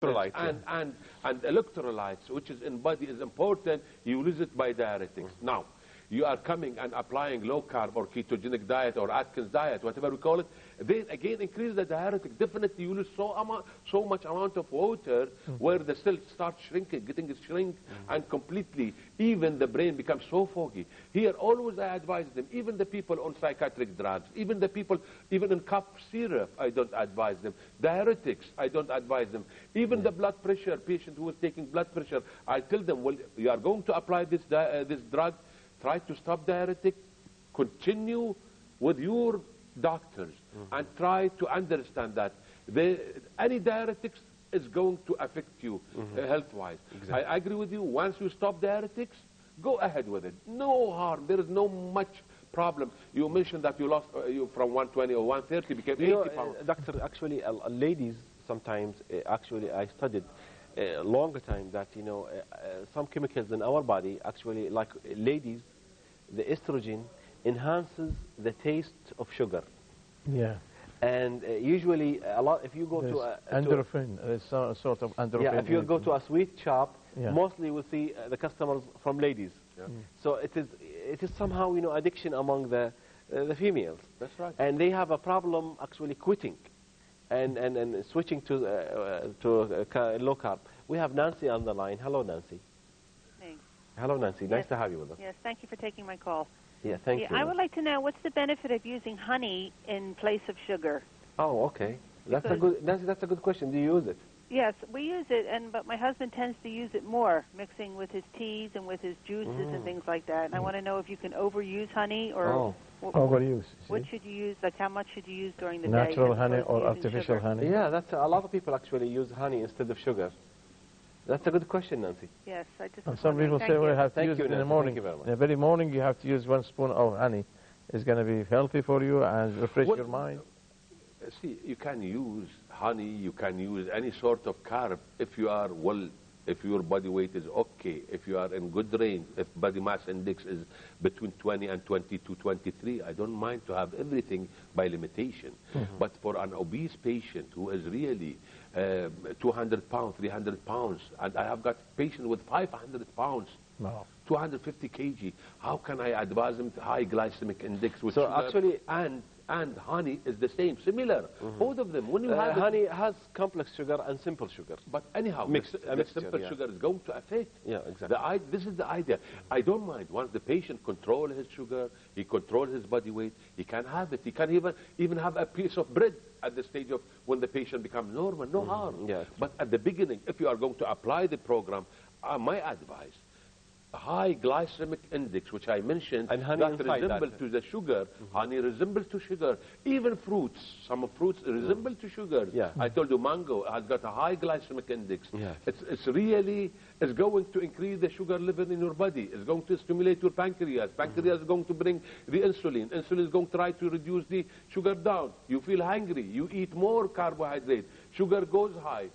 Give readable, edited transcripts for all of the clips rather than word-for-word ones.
Electrolytes, and electrolytes, which is in body, is important. You lose it by diuretics. Now, you are coming and applying low carb or ketogenic diet or Atkins diet, whatever we call it, then again increase the diuretic. Definitely you lose so much amount of water where the cells start shrinking, getting shrink, and completely, even the brain becomes so foggy. Here, always I advise them, even the people on psychiatric drugs, even the people, even in cough syrup, I don't advise them. Diuretics, I don't advise them. Even the blood pressure patient who is taking blood pressure, I tell them, well, you are going to apply this drug, try to stop diuretic, continue with your doctors, and try to understand that any diuretics is going to affect you health-wise. Exactly. I agree with you. Once you stop diuretics, go ahead with it. No harm. There is no much problem. You mentioned that you lost you from 120 or 130 became 80 pounds. Doctor, actually, ladies sometimes, actually, I studied a longer time that, some chemicals in our body, actually, like ladies, the estrogen enhances the taste of sugar. Yeah. And usually, a lot, if you go There's to endorphin, sort of endorphin. yeah, if you go to a sweet shop, Yeah. mostly we'll see the customers from ladies. Yeah. So it is somehow, addiction among the females. That's right. And they have a problem actually quitting and switching to low carb. We have Nancy on the line. Hello, Nancy. Thanks. Hello, Nancy. Yes. Nice to have you with us. Yes, thank you for taking my call. Yeah, thank you. I would like to know what's the benefit of using honey in place of sugar? Oh, okay. That's a good, Nancy, that's a good question. Do you use it? Yes, we use it, but my husband tends to use it more, mixing with his teas and with his juices and things like that. And I want to know if you can overuse honey or Overuse. what should you use, like how much should you use during the day? Natural as honey opposed to or using artificial sugar? honey? Yeah, that's a lot of people actually use honey instead of sugar. That's a good question, Nancy. Yes, I just. And was some wondering. people Thank say we you. have to Thank use you, it in the Nancy. morning. Thank you very much. In the very morning, you have to use 1 spoon of honey. It's going to be healthy for you and refresh What- your mind. See, you can use honey, you can use any sort of carb if you are if your body weight is okay, if you are in good range, if body mass index is between 20 and 22, 23, I don't mind to have everything by limitation. But for an obese patient who is really 200 pounds, 300 pounds, and I have got patients with 500 pounds, No. 250 kg, how can I advise them to high glycemic index with So sugar? actually- and honey is the same, similar. Both of them. When you have Honey has complex sugar and simple sugar. but anyhow, Mixed- the mixture, simple yeah. sugar is going to affect. Yeah, exactly. This is the idea. I don't mind. Once the patient controls his sugar, he controls his body weight, he can have it. He can even have a piece of bread at the stage of when the patient becomes normal. No harm. Yes. But at the beginning, if you are going to apply the program, my advice, a high glycemic index, which I mentioned, And honey that inside resemble that. to the sugar. Honey resembles to sugar. Even fruits, some fruits resemble to sugar. Yeah. I told you mango has got a high glycemic index. Yeah. It's going to increase the sugar level in your body. It's going to stimulate your pancreas. Pancreas is going to bring the insulin. Insulin is going to try to reduce the sugar down. You feel hungry. You eat more carbohydrate. Sugar goes high.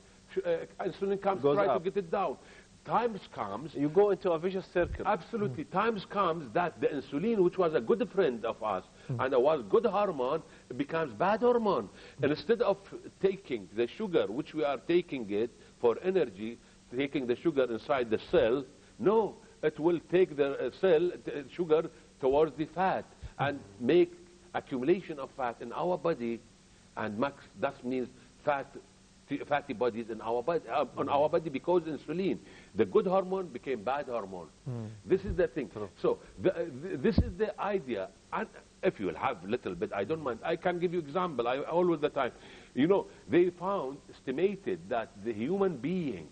Insulin comes Goes try up. to get it down. Times comes. You go into a vicious circle. Absolutely. Times comes that the insulin, which was a good friend of us, and was good hormone, becomes bad hormone. And instead of taking the sugar, which we are taking it for energy, taking the sugar inside the cell, no, it will take the sugar towards the fat and make accumulation of fat in our body, and that means fatty bodies in our body, on our body, because insulin, the good hormone, became bad hormone. This is the thing. So this is the idea. And if you will have a little bit, I don't mind. I can give you example. I always the time. They estimated that the human being,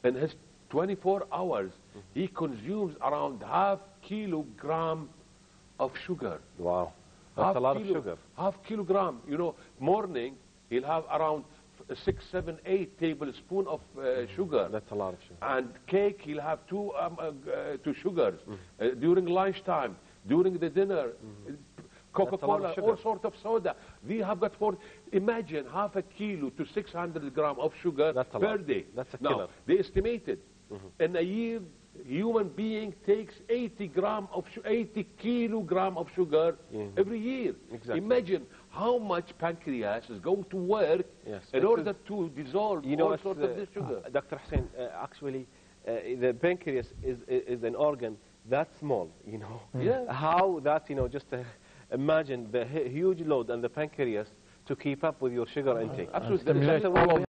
in his 24 hours, he consumes around half kilogram of sugar. Wow. That's a lot of sugar. Half kilogram. Morning, he'll have around 6, 7, 8 tablespoons of sugar. That's a lot of sugar. And cake, he'll have two sugars. During lunchtime, during the dinner, Coca-Cola, all sorts of soda. We have got imagine half a kilo to 600 grams of sugar per day. That's a now, killer. they estimated in a year, human being takes 80 kilogram of sugar every year. Exactly. Imagine how much pancreas is going to work Yes. in order to dissolve all it's, sorts of this sugar. Dr. Hussein, actually, the pancreas is an organ that small, Yeah. How that, just imagine the huge load on the pancreas to keep up with your sugar intake. Absolutely. Stimulate That's a all way of